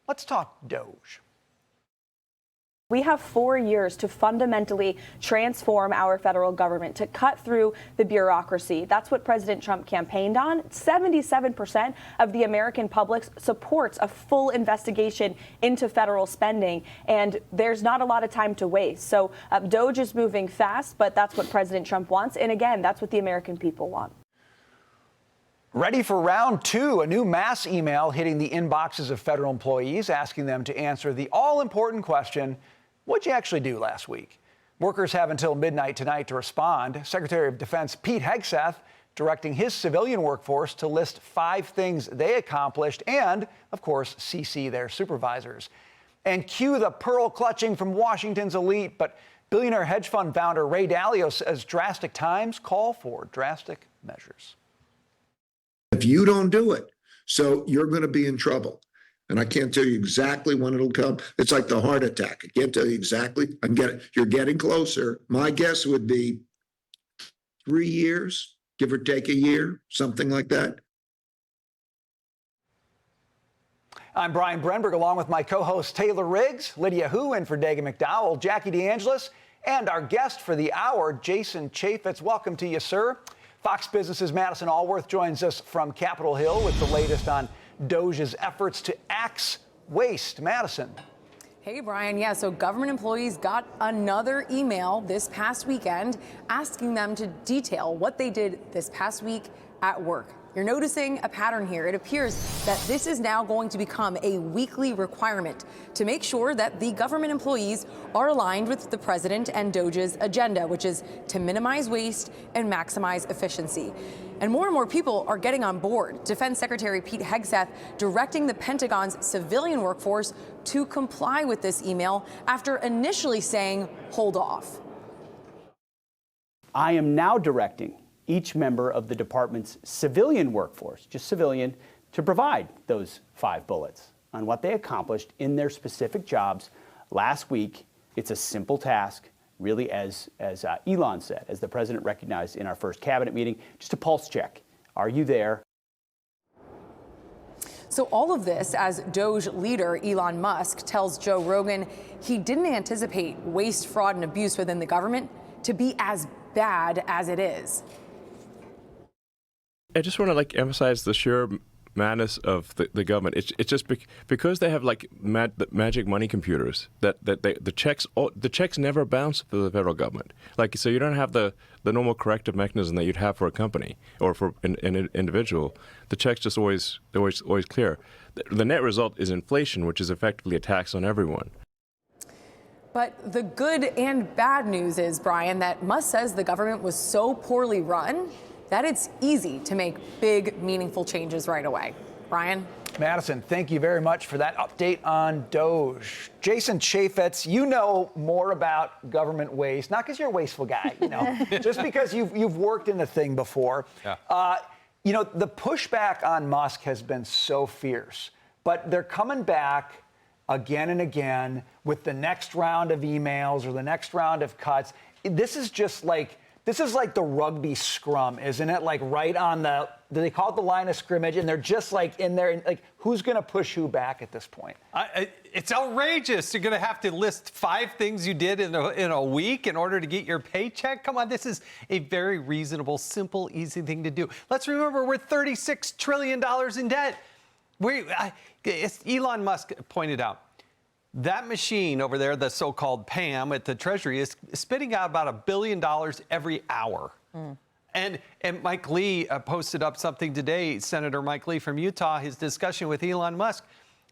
Let's talk Doge. We have 4 years to fundamentally transform our federal government, to cut through the bureaucracy. That's what President Trump campaigned on. 77% of the American public supports a full investigation into federal spending, and there's not a lot of time to waste. So Doge is moving fast, but that's what President Trump wants. And again, that's what the American people want. Ready for round two, a new mass email hitting the inboxes of federal employees asking them to answer the all-important question, what'd you actually do last week? Workers have until midnight tonight to respond. Secretary of Defense Pete Hegseth directing his civilian workforce to list 5 things they accomplished and, of course, CC their supervisors. And cue the pearl clutching from Washington's elite, but billionaire hedge fund founder Ray Dalio says drastic times call for drastic measures. If you don't do it, so you're going to be in trouble. And I can't tell you exactly when it'll come. It's like the heart attack. I can't tell you exactly. You're getting closer. My guess would be 3 years, give or take a year, something like that. I'm Brian Brenberg, along with my co-host Taylor Riggs, Lydia Hu, and for Dagan McDowell, Jackie DeAngelis, and our guest for the hour, Jason Chaffetz. Welcome to you, sir. Fox Business's Madison Allworth joins us from Capitol Hill with the latest on Doge's efforts to axe waste. Madison. Hey, Brian. Yeah, so government employees got another email this past weekend asking them to detail what they did this past week at work. You're noticing a pattern here. It appears that this is now going to become a weekly requirement to make sure that the government employees are aligned with the president and Doge's agenda, which is to minimize waste and maximize efficiency. And more people are getting on board. Defense Secretary Pete Hegseth directing the Pentagon's civilian workforce to comply with this email after initially saying, hold off. I am now directing each member of the department's civilian workforce, just civilian, to provide those 5 bullets on what they accomplished in their specific jobs last week. It's a simple task, really, as Elon said, as the president recognized in our first cabinet meeting, just a pulse check. Are you there? So all of this as Doge leader Elon Musk tells Joe Rogan he didn't anticipate waste, fraud, and abuse within the government to be as bad as it is. I just want to emphasize the sheer madness of the government. It's just because they have magic money computers that the checks never bounce for the federal government. So you don't have the normal corrective mechanism that you'd have for a company or for an individual. The checks just always clear. The net result is inflation, which is effectively a tax on everyone. But the good and bad news is, Brian, that Musk says the government was so poorly run that it's easy to make big, meaningful changes right away. Brian? Madison, thank you very much for that update on Doge. Jason Chaffetz, you know more about government waste, not because you're a wasteful guy, just because you've worked in the thing before. Yeah. The pushback on Musk has been so fierce, but they're coming back again and again with the next round of emails or the next round of cuts. This is like the rugby scrum, isn't it? Right on do they call it the line of scrimmage? And they're just in there, who's going to push who back at this point? It's outrageous. You're going to have to list 5 things you did in a week in order to get your paycheck. Come on, this is a very reasonable, simple, easy thing to do. Let's remember we're $36 trillion in debt. Elon Musk pointed out, that machine over there, the so-called Pam at the Treasury, is spitting out about $1 billion every hour. And Mike Lee posted up something today, Senator Mike Lee from Utah, his discussion with Elon Musk.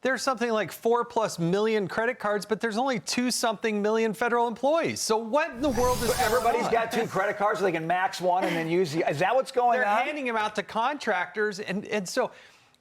There's something like 4+ million credit cards, but there's only 2-something million federal employees. So what in the world is everybody's got 2 credit cards so they can max one and then use is that what's going on? They're handing them out to contractors, and so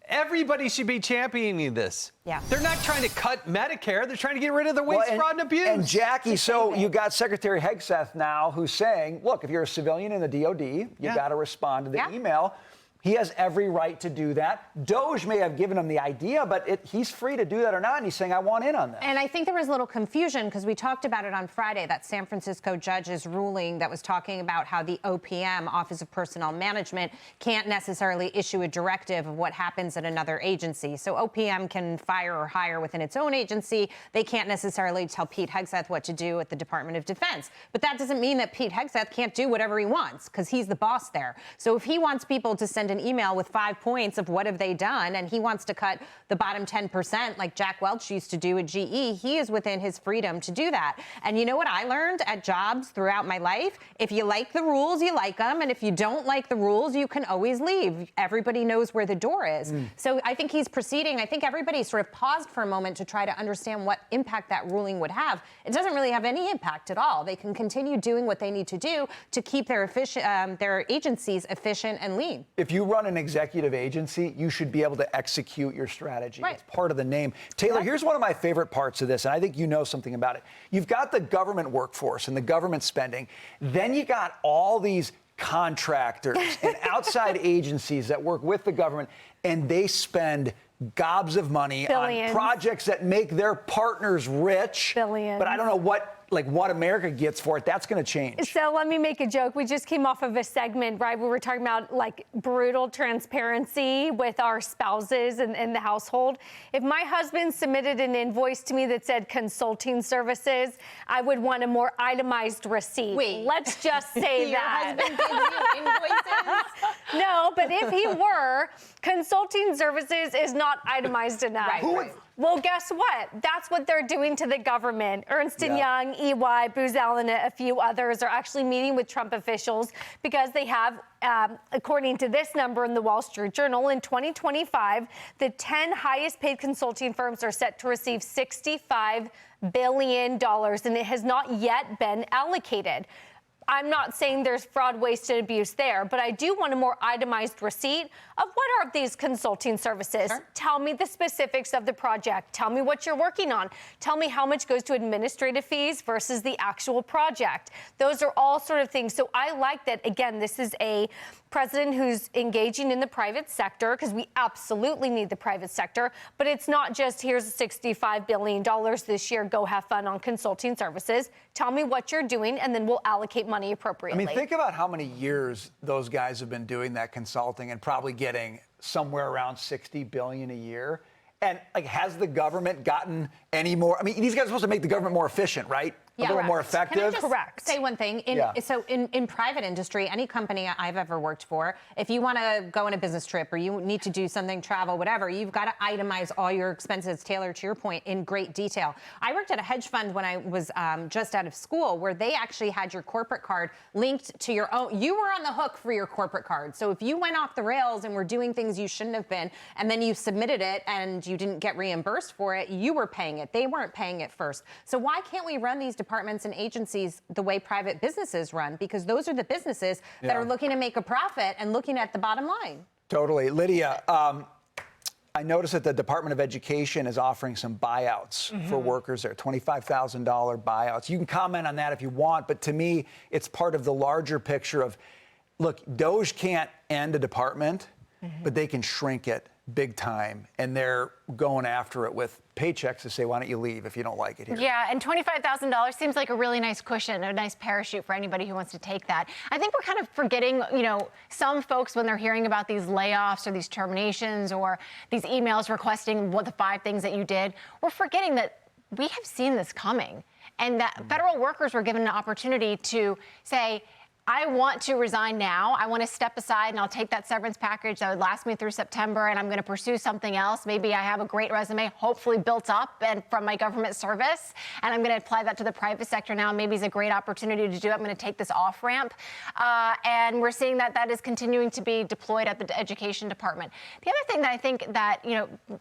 everybody should be championing this. Yeah. They're not trying to cut Medicare. They're trying to get rid of the waste, fraud, and abuse. And Jackie, so you got Secretary Hegseth now who's saying, look, if you're a civilian in the DOD, you got to respond to the email. He has every right to do that. Doge may have given him the idea, but he's free to do that or not, and he's saying, I want in on this. And I think there was a little confusion because we talked about it on Friday, that San Francisco judge's ruling that was talking about how the OPM, Office of Personnel Management, can't necessarily issue a directive of what happens at another agency. So OPM can fire or hire within its own agency. They can't necessarily tell Pete Hegseth what to do at the Department of Defense. But that doesn't mean that Pete Hegseth can't do whatever he wants because he's the boss there. So if he wants people to send an email with 5 points of what have they done, and he wants to cut the bottom 10% like Jack Welch used to do at GE, he is within his freedom to do that. And you know what I learned at jobs throughout my life? If you like the rules, you like them. And if you don't like the rules, you can always leave. Everybody knows where the door is. So I think he's proceeding. I think everybody sort of paused for a moment to try to understand what impact that ruling would have. It doesn't really have any impact at all. They can continue doing what they need to do to keep their agencies efficient and lean. If you run an executive agency, you should be able to execute your strategy. Right. It's part of the name. Taylor, here's one of my favorite parts of this, and I think you know something about it. You've got the government workforce and the government spending. Then you got all these contractors and outside agencies that work with the government, and they spend gobs of money Billions. on projects that make their partners rich. Billions. But I don't know what America gets for it. That's going to change. So let me make a joke. We just came off of a segment, right? We were talking about like brutal transparency with our spouses and the household. If my husband submitted an invoice to me that said consulting services, I would want a more itemized receipt. Wait. Let's just say Your that. husband gives you invoices? No, but if he were, consulting services is not itemized enough. Right. Well, guess what? That's what they're doing to the government. Ernst & Young, EY, Booz Allen, a few others are actually meeting with Trump officials because they have, according to this number in the Wall Street Journal, in 2025, the 10 highest paid consulting firms are set to receive $65 billion, and it has not yet been allocated. I'm not saying there's fraud, waste, and abuse there, but I do want a more itemized receipt of what are these consulting services. Sure. Tell me the specifics of the project. Tell me what you're working on. Tell me how much goes to administrative fees versus the actual project. Those are all sort of things. So I like that, again, this is a president who's engaging in the private sector because we absolutely need the private sector, but it's not just here's $65 billion this year, go have fun on consulting services. Tell me what you're doing and then we'll allocate money appropriately. I mean, think about how many years those guys have been doing that consulting and probably getting somewhere around $60 billion a year. And like, has the government gotten any more? I mean, these guys are supposed to make the government more efficient, right? A little more effective. Can I just say one thing? So in private industry, any company I've ever worked for, if you want to go on a business trip or you need to do something, travel, whatever, you've got to itemize all your expenses, Taylor, to your point, in great detail. I worked at a hedge fund when I was just out of school where they actually had your corporate card linked to your own. You were on the hook for your corporate card. So if you went off the rails and were doing things you shouldn't have been, and then you submitted it and you didn't get reimbursed for it, you were paying it. They weren't paying it first. So why can't we run these departments and agencies the way private businesses run? Because those are the businesses that are looking to make a profit and looking at the bottom line. Totally. Lydia, I noticed that the Department of Education is offering some buyouts for workers there, $25,000 buyouts. You can comment on that if you want, but to me, it's part of the larger picture of, look, Doge can't end a department, but they can shrink it big time, and they're going after it with paychecks to say, why don't you leave if you don't like it here? Yeah, and $25,000 seems like a really nice cushion, a nice parachute for anybody who wants to take that. I think we're kind of forgetting, some folks when they're hearing about these layoffs or these terminations or these emails requesting what the 5 things that you did, we're forgetting that we have seen this coming and that federal workers were given an opportunity to say, I want to resign now. I want to step aside and I'll take that severance package that would last me through September and I'm going to pursue something else. Maybe I have a great resume, hopefully built up and from my government service, and I'm going to apply that to the private sector now. Maybe it's a great opportunity to do it. I'm going to take this off ramp. And we're seeing that is continuing to be deployed at the education department. The other thing that I think that,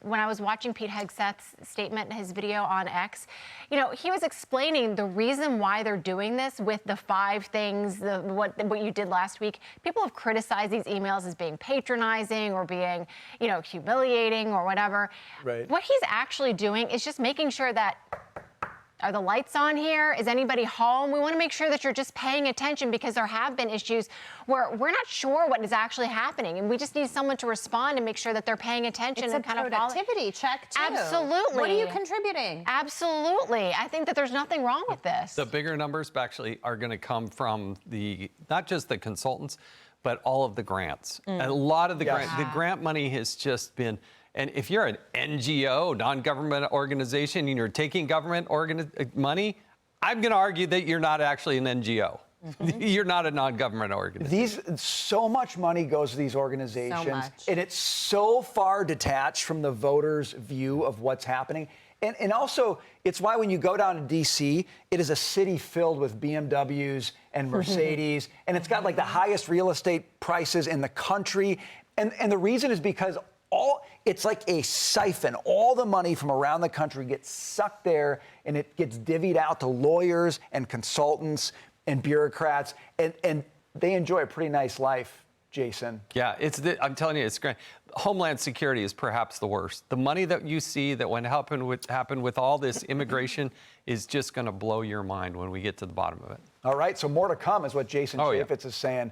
when I was watching Pete Hegseth's statement, his video on X, he was explaining the reason why they're doing this with the 5 things, what you did last week. People have criticized these emails as being patronizing or being, humiliating or whatever. Right. What he's actually doing is just making sure that Are the lights on here? Is anybody home? We want to make sure that you're just paying attention, because there have been issues where we're not sure what is actually happening, and we just need someone to respond and make sure that they're paying attention. It's and a kind of productivity check, too. Absolutely. What are you contributing? Absolutely. I think that there's nothing wrong with this. The bigger numbers actually are going to come from not just the consultants, but all of the grants. A lot of the grant money has just been. And if you're an NGO, non-government organization, and you're taking government money, I'm going to argue that you're not actually an NGO. You're not a non-government organization. So much money goes to these organizations, So much. and it's so far detached from the voters' view of what's happening. And also, it's why when you go down to D.C., it is a city filled with BMWs and Mercedes, and it's got like the highest real estate prices in the country. And the reason is because it's like a siphon. All the money from around the country gets sucked there, and it gets divvied out to lawyers and consultants and bureaucrats, and they enjoy a pretty nice life, Jason. Yeah, I'm telling you, it's great. Homeland Security is perhaps the worst. The money that you see that happened with all this immigration is just going to blow your mind when we get to the bottom of it. All right, so more to come is what Jason Chaffetz is saying.